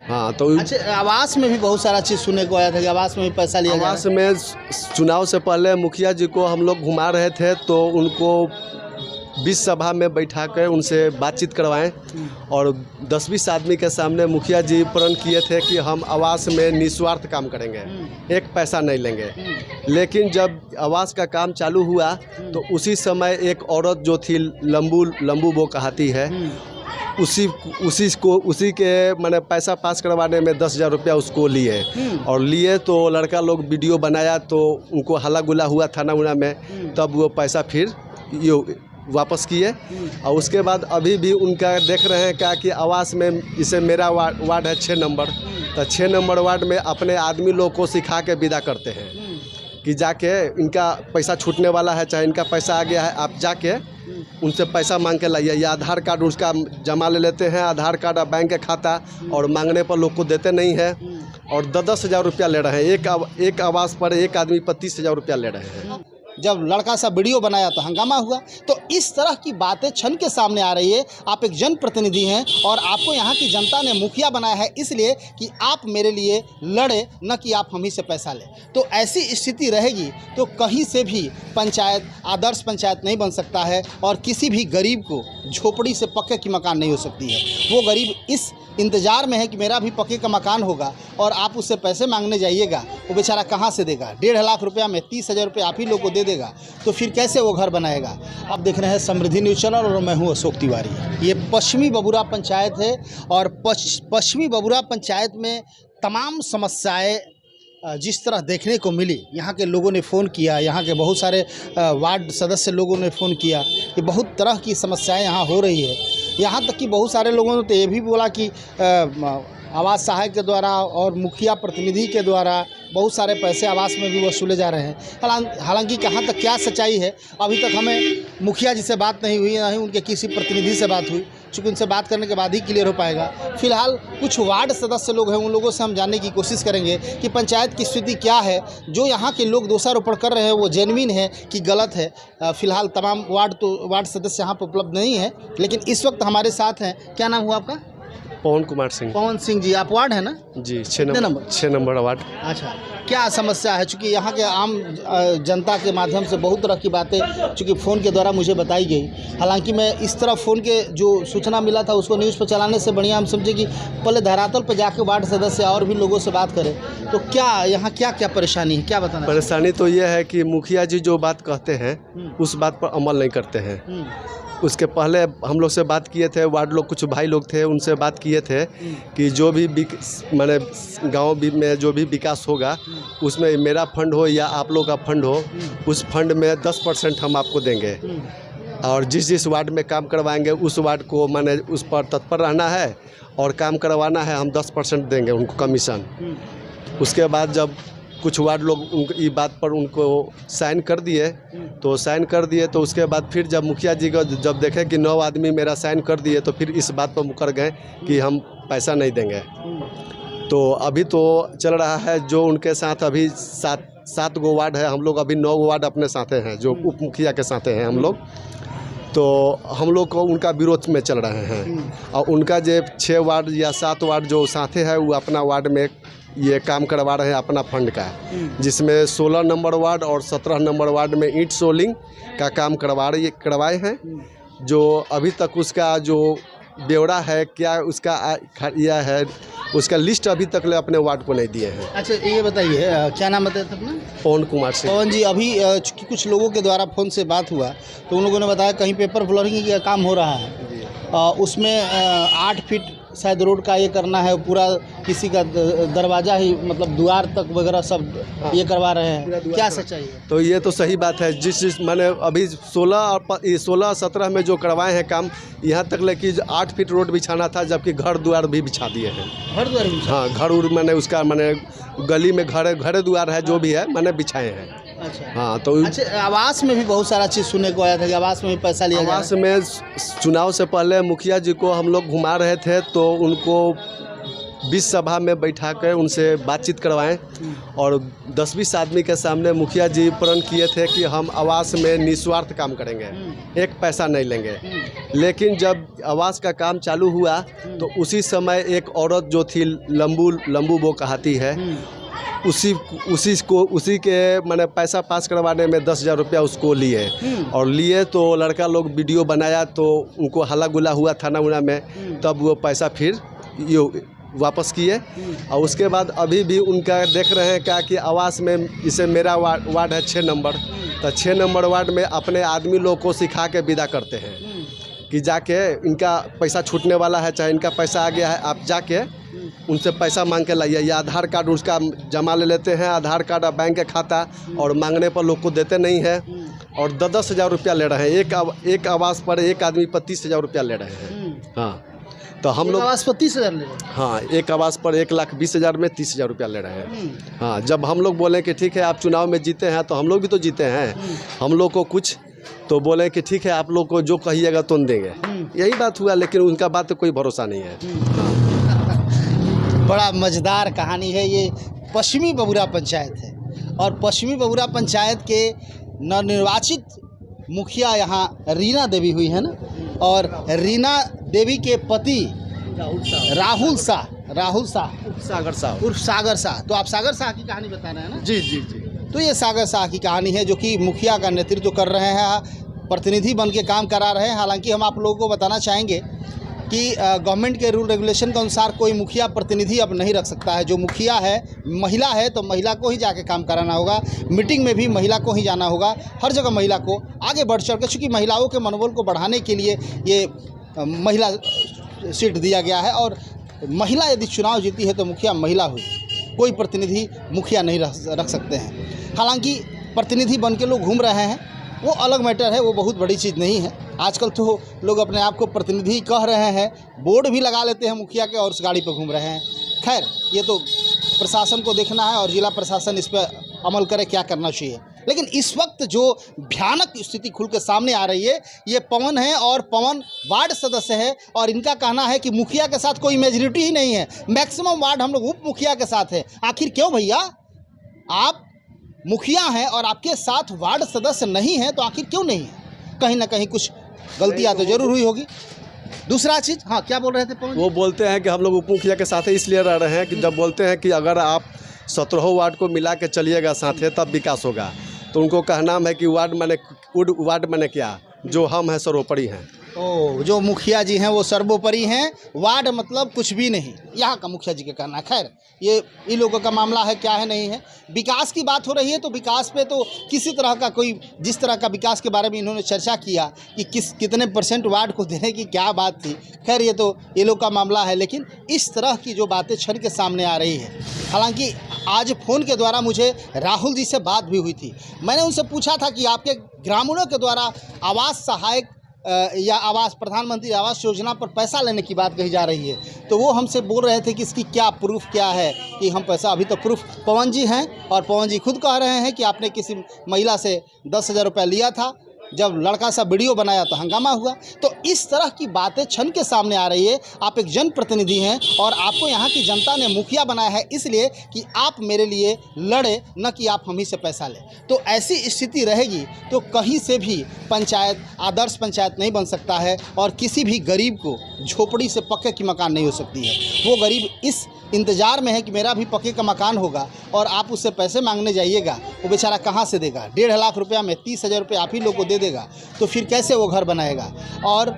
हाँ तो अच्छा, आवास में भी बहुत सारा चीज़ सुनने को आया था कि आवास में भी पैसा लिया जा आवास में चुनाव से पहले मुखिया जी को हम लोग घुमा रहे थे, तो उनको 20 सभा में बैठा कर उनसे बातचीत करवाएं और 10-20 आदमी के सामने मुखिया जी प्रण किए थे कि हम आवास में निस्वार्थ काम करेंगे, एक पैसा नहीं लेंगे। लेकिन जब आवास का काम चालू हुआ तो उसी समय एक औरत जो थी लंबू वो कहाती है, उसी के मैंने पैसा पास करवाने में 10,000 रुपया उसको लिए तो लड़का लोग वीडियो बनाया तो उनको हल्ला गुल्ला हुआ थाना उना में, तब वो पैसा फिर ये वापस किए। और उसके बाद अभी भी उनका देख रहे हैं क्या कि आवास में, जैसे मेरा वार्ड है 6 नंबर, तो 6 नंबर वार्ड में अपने आदमी लोग को सिखा के विदा करते हैं कि जाके इनका पैसा छूटने वाला है, चाहे इनका पैसा आ गया है, आप जाके उनसे पैसा मांग के लाइए, या आधार कार्ड उसका जमा ले लेते हैं, आधार कार्ड और बैंक का खाता, और मांगने पर लोग को देते नहीं है और 10,000 रुपया ले रहे हैं। एक आवास पर एक आदमी पर 30,000 रुपया ले रहे हैं। जब लड़का सा वीडियो बनाया तो हंगामा हुआ। तो इस तरह की बातें छन के सामने आ रही है। आप एक जनप्रतिनिधि हैं और आपको यहाँ की जनता ने मुखिया बनाया है इसलिए कि आप मेरे लिए लड़े, न कि आप हम ही से पैसा लें। तो ऐसी स्थिति रहेगी तो कहीं से भी पंचायत आदर्श पंचायत नहीं बन सकता है और किसी भी गरीब को झोपड़ी से पक्के की मकान नहीं हो सकती है। वो गरीब इस इंतज़ार में है कि मेरा भी पक्के का मकान होगा और आप उससे पैसे मांगने जाइएगा, वो बेचारा कहाँ से देगा? 1.5 लाख रुपया में 30,000 रुपये आप ही लोग को दे देगा तो फिर कैसे वो घर बनाएगा? आप देख रहे हैं समृद्धि न्यूज़ चैनल और मैं हूँ अशोक तिवारी। ये पश्चिमी बबुरा पंचायत है और पश्चिमी बबुरा पंचायत में तमाम समस्याएँ जिस तरह देखने को मिली, यहाँ के लोगों ने फ़ोन किया, यहाँ के बहुत सारे वार्ड सदस्य लोगों ने फ़ोन किया कि बहुत तरह की समस्याएं यहाँ हो रही है। यहाँ तक कि बहुत सारे लोगों ने तो ये भी बोला कि आवास सहायक के द्वारा और मुखिया प्रतिनिधि के द्वारा बहुत सारे पैसे आवास में भी वसूले जा रहे हैं। हालांकि कहाँ तक क्या सच्चाई है अभी तक हमें मुखिया जी से बात नहीं हुई, ना ही उनके किसी प्रतिनिधि से बात हुई, चूँकि उनसे बात करने के बाद ही क्लियर हो पाएगा। फिलहाल कुछ वार्ड सदस्य लोग हैं, उन लोगों से हम जानने की कोशिश करेंगे कि पंचायत की स्थिति क्या है, जो यहाँ के लोग दोषारोपण कर रहे हैं वो जेन्युइन है कि गलत है। फिलहाल तमाम वार्ड सदस्य यहाँ पर उपलब्ध नहीं है, लेकिन इस वक्त हमारे साथ हैं। क्या नाम हुआ आपका? पवन कुमार सिंह। पवन सिंह जी, आप वार्ड है ना? जी, 6 नंबर वार्ड। अच्छा, क्या समस्या है? चूँकि यहाँ के आम जनता के माध्यम से बहुत तरह की बातें चूँकि फ़ोन के द्वारा मुझे बताई गई। हालांकि मैं इस तरह फ़ोन के जो सूचना मिला था उसको न्यूज़ पर चलाने से बढ़िया हम समझे कि पहले धरातल पर जाके वार्ड सदस्य और भी लोगों से बात करें। तो क्या यहाँ क्या परेशानी है, क्या बताना? परेशानी तो ये है कि मुखिया जी जो बात कहते हैं उस बात पर अमल नहीं करते हैं। उसके पहले हम लोग से बात किए थे, वार्ड लोग कुछ भाई लोग थे, उनसे बात किए थे कि जो भी मैंने गाँव में जो भी विकास होगा उसमें मेरा फंड हो या आप लोग का फंड हो, उस फंड में 10% हम आपको देंगे और जिस वार्ड में काम करवाएंगे उस वार्ड को मैंने उस पर तत्पर रहना है और काम करवाना है, हम 10% देंगे उनको कमीशन। उसके बाद जब कुछ वार्ड लोग ये बात पर उनको साइन कर दिए तो उसके बाद फिर जब मुखिया जी को जब देखे कि 9 आदमी मेरा साइन कर दिए तो फिर इस बात पर मुकर गए कि हम पैसा नहीं देंगे। तो अभी तो चल रहा है जो उनके साथ अभी 7 गो वार्ड है, हम लोग अभी 9 वार्ड अपने साथ हैं जो उप मुखिया के साथ हैं हम लोग। तो हम लोग को उनका विरोध में चल रहे हैं और उनका जो 6 वार्ड या 7 वार्ड जो साथे है वो अपना वार्ड में ये काम करवा रहे हैं अपना फंड का, जिसमें 16 नंबर वार्ड और 17 नंबर वार्ड में ईंट सोलिंग का काम करवाए हैं। जो अभी तक उसका जो ब्यौरा है क्या उसका यह है, उसका लिस्ट अभी तक ले अपने वार्ड को नहीं दिए हैं। अच्छा, ये बताइए क्या नाम बताया था अपना? पवन कुमार सिंह। पवन जी, अभी चूँकि कुछ लोगों के द्वारा फ़ोन से बात हुआ तो उन लोगों ने बताया कहीं पेपर फ्लोरिंग का काम हो रहा है, उसमें 8 फीट शायद रोड का ये करना है, पूरा किसी का दरवाज़ा ही मतलब द्वार तक वगैरह सब ये करवा रहे हैं। क्या सच्चाई है? तो ये तो सही बात है। जिस मैंने अभी 16-17 में जो करवाए हैं काम, यहाँ तक लेकि 8 फीट रोड बिछाना था, जबकि घर द्वार भी बिछा दिए हैं। घर द्वार? हाँ, घर उर मैंने उसका मैंने गली में घर द्वार है जो भी है मैंने बिछाए हैं। अच्छा, हाँ। तो अच्छा, आवास में भी बहुत सारा चीज़ सुनने को आया था कि आवास में भी पैसा लिया। आवास में चुनाव से पहले मुखिया जी को हम लोग घुमा रहे थे तो उनको 20 सभा में बैठा कर उनसे बातचीत करवाएं और 10-20 आदमी के सामने मुखिया जी प्रण किए थे कि हम आवास में निस्वार्थ काम करेंगे, एक पैसा नहीं लेंगे। लेकिन जब आवास का काम चालू हुआ तो उसी समय एक औरत जो थी लंबू वो कहती है, उसी के मैंने पैसा पास करवाने में 10,000 रुपया उसको लिए और लिए तो लड़का लोग वीडियो बनाया तो उनको हल्ला गुला हुआ थाना उना में, तब वो पैसा फिर ये वापस किए। और उसके बाद अभी भी उनका देख रहे हैं क्या कि आवास में, जैसे मेरा वार्ड है 6 नंबर, तो 6 नंबर वार्ड में अपने आदमी लोग को सिखा के विदा करते हैं कि जाके इनका पैसा छूटने वाला है, चाहे इनका पैसा आ गया है, आप जाके उनसे पैसा मांग के लाइए, या आधार कार्ड उसका जमा ले लेते हैं, आधार कार्ड और बैंक का खाता, और मांगने पर लोग को देते नहीं है और 10,000 रुपया ले रहे हैं। एक आवास पर एक आदमी पर 30,000 रुपया ले रहे हैं। हाँ, तो हम लोग आवास पर 30,000 ले रहे हैं। हाँ, एक आवास पर 1,20,000 में 30,000 रुपया ले रहे हैं। हाँ, जब हम लोग बोले कि ठीक है आप चुनाव में जीते हैं, तो हम लोग भी तो जीते हैं, हम लोग को कुछ तो बोले कि ठीक है आप लोग को जो कहिएगा तो देंगे, यही बात हुआ। लेकिन उनका बात तो कोई भरोसा नहीं है। बड़ा मज़ेदार कहानी है। ये पश्चिमी बबुरा पंचायत है और पश्चिमी बबुरा पंचायत के नवनिर्वाचित मुखिया यहाँ रीना देवी हुई है ना, और रीना देवी के पति राहुल शाह उर्फ सागर शाह। तो आप सागर शाह की कहानी बता रहे हैं ना? जी जी जी। तो ये सागर शाह की कहानी है, जो कि मुखिया का नेतृत्व कर रहे हैं, प्रतिनिधि बन के काम करा रहे हैं। हालांकि हम आप लोगों को बताना चाहेंगे कि गवर्नमेंट के रूल रेगुलेशन के अनुसार कोई मुखिया प्रतिनिधि अब नहीं रख सकता है। जो मुखिया है महिला है तो महिला को ही जाके काम कराना होगा, मीटिंग में भी महिला को ही जाना होगा, हर जगह महिला को आगे बढ़ चढ़ के, चूँकि महिलाओं के मनोबल को बढ़ाने के लिए ये महिला सीट दिया गया है। और महिला यदि चुनाव जीती है तो मुखिया महिला हुई, कोई प्रतिनिधि मुखिया नहीं रख सकते हैं। हालांकि प्रतिनिधि बन के लोग घूम रहे हैं, वो अलग मैटर है, वो बहुत बड़ी चीज़ नहीं है। आजकल तो लोग अपने आप को प्रतिनिधि कह रहे हैं, बोर्ड भी लगा लेते हैं मुखिया के और उस गाड़ी पर घूम रहे हैं। खैर, ये तो प्रशासन को देखना है और जिला प्रशासन इस पर अमल करे, क्या करना चाहिए। लेकिन इस वक्त जो भयानक स्थिति खुल के सामने आ रही है, ये पवन है और पवन वार्ड सदस्य है और इनका कहना है कि मुखिया के साथ कोई मेजोरिटी ही नहीं है, मैक्सिमम वार्ड हम लोग उप मुखिया के साथ है। आखिर क्यों भैया, आप मुखिया हैं और आपके साथ वार्ड सदस्य नहीं है, तो आखिर क्यों नहीं है? कहीं ना कहीं कुछ गलतियाँ तो जरूर हुई होगी। दूसरा चीज़, हाँ क्या बोल रहे थे पवन? वो बोलते हैं कि हम लोग उप मुखिया के साथ इसलिए रह रहे हैं कि जब बोलते हैं कि अगर आप 17 वार्ड को मिला के चलिएगा साथ है तब विकास होगा, तो उनको कहना है कि वार्ड मैंने क्या, जो हम हैं सर्वोपरि हैं। ओ, जो मुखिया जी हैं वो सर्वोपरि हैं, वार्ड मतलब कुछ भी नहीं, यहाँ का मुखिया जी का कहना है। खैर, ये इन लोगों का मामला है, क्या है नहीं है। विकास की बात हो रही है तो विकास पे तो किसी तरह का कोई, जिस तरह का विकास के बारे में इन्होंने चर्चा किया कि कितने % वार्ड को देने की क्या बात थी, खैर ये तो ये लोग का मामला है। लेकिन इस तरह की जो बातें छन के सामने आ रही है, हालांकि आज फ़ोन के द्वारा मुझे राहुल जी से बात भी हुई थी। मैंने उनसे पूछा था कि आपके ग्रामीणों के द्वारा आवास सहायक या आवास, प्रधानमंत्री आवास योजना पर पैसा लेने की बात कही जा रही है, तो वो हमसे बोल रहे थे कि इसकी क्या प्रूफ क्या है कि हम पैसा, अभी तो प्रूफ पवन जी हैं और पवन जी खुद कह रहे हैं कि आपने किसी महिला से 10,000 रुपया लिया था, जब लड़का सा वीडियो बनाया तो हंगामा हुआ। तो इस तरह की बातें छन के सामने आ रही है। आप एक जनप्रतिनिधि हैं और आपको यहाँ की जनता ने मुखिया बनाया है इसलिए कि आप मेरे लिए लड़े, न कि आप हम ही से पैसा लें। तो ऐसी स्थिति रहेगी तो कहीं से भी पंचायत आदर्श पंचायत नहीं बन सकता है और किसी भी गरीब को झोपड़ी से पक्के की मकान नहीं हो सकती है। वो गरीब इस इंतज़ार में है कि मेरा भी पक्के का मकान होगा और आप उससे पैसे मांगने जाइएगा, वो बेचारा कहाँ से देगा? 1.5 लाख रुपया में 30,000 रुपये आप ही लोग को दे देगा, तो फिर कैसे वो घर बनाएगा? और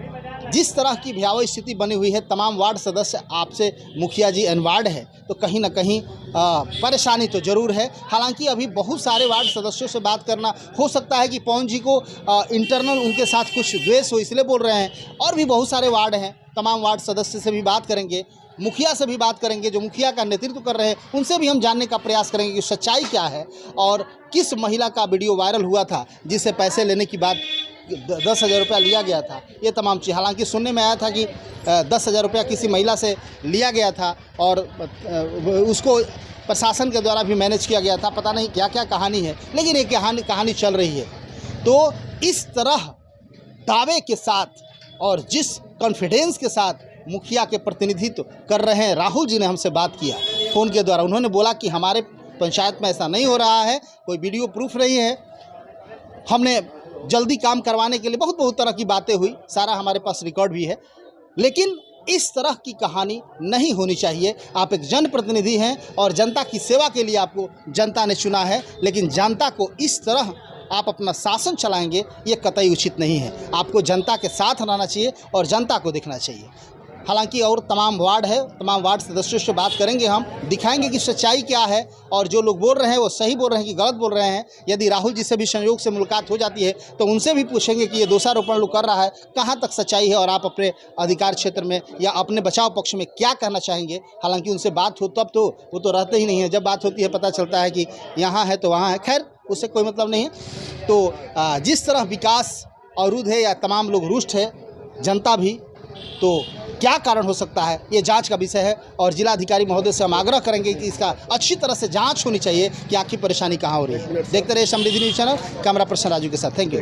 जिस तरह की भयावह स्थिति बनी हुई है, तमाम वार्ड सदस्य आपसे मुखिया जी अनवार्ड है, तो कहीं ना कहीं परेशानी तो ज़रूर है। हालांकि अभी बहुत सारे वार्ड सदस्यों से बात करना, हो सकता है कि पवन जी को इंटरनल उनके साथ कुछ द्वेष हो इसलिए बोल रहे हैं, और भी बहुत सारे वार्ड हैं, तमाम वार्ड सदस्य से भी बात करेंगे, मुखिया से भी बात करेंगे, जो मुखिया का नेतृत्व कर रहे हैं उनसे भी हम जानने का प्रयास करेंगे कि सच्चाई क्या है और किस महिला का वीडियो वायरल हुआ था जिससे पैसे लेने की बात 10,000 रुपया लिया गया था। ये तमाम चीज़, हालांकि सुनने में आया था कि 10,000 रुपया किसी महिला से लिया गया था और उसको प्रशासन के द्वारा भी मैनेज किया गया था। पता नहीं क्या क्या कहानी है, लेकिन ये कहानी चल रही है। तो इस तरह दावे के साथ और जिस कॉन्फिडेंस के साथ मुखिया के प्रतिनिधित्व कर रहे हैं राहुल जी ने हमसे बात किया फ़ोन के द्वारा। उन्होंने बोला कि हमारे पंचायत में ऐसा नहीं हो रहा है, कोई वीडियो प्रूफ नहीं है, हमने जल्दी काम करवाने के लिए बहुत तरह की बातें हुई, सारा हमारे पास रिकॉर्ड भी है। लेकिन इस तरह की कहानी नहीं होनी चाहिए। आप एक जनप्रतिनिधि हैं और जनता की सेवा के लिए आपको जनता ने चुना है, लेकिन जनता को इस तरह आप अपना शासन चलाएंगे ये कतई उचित नहीं है। आपको जनता के साथ रहना चाहिए और जनता को देखना चाहिए। हालांकि और तमाम वार्ड है, तमाम वार्ड सदस्यों से बात करेंगे, हम दिखाएंगे कि सच्चाई क्या है और जो लोग बोल रहे हैं वो सही बोल रहे हैं कि गलत बोल रहे हैं। यदि राहुल जी से भी संयोग से मुलाकात हो जाती है तो उनसे भी पूछेंगे कि ये दोषारोपण लोग कर रहा है, कहाँ तक सच्चाई है और आप अपने अधिकार क्षेत्र में या अपने बचाव पक्ष में क्या कहना चाहेंगे। हालांकि उनसे बात हो तब तो वो तो रहते ही नहीं है, जब बात होती है पता चलता है कि यहाँ है तो वहाँ है। खैर, उससे कोई मतलब नहीं है। तो जिस तरह विकास अवरुद्ध है या तमाम लोग रुष्ट है, जनता भी, तो क्या कारण हो सकता है ये जांच का विषय है और जिलाधिकारी महोदय से हम आग्रह करेंगे कि इसका अच्छी तरह से जांच होनी चाहिए कि आखिर परेशानी कहाँ हो रही है। देखते रहिए Samriddhi news channel. Camera person Raju के साथ, थैंक यू।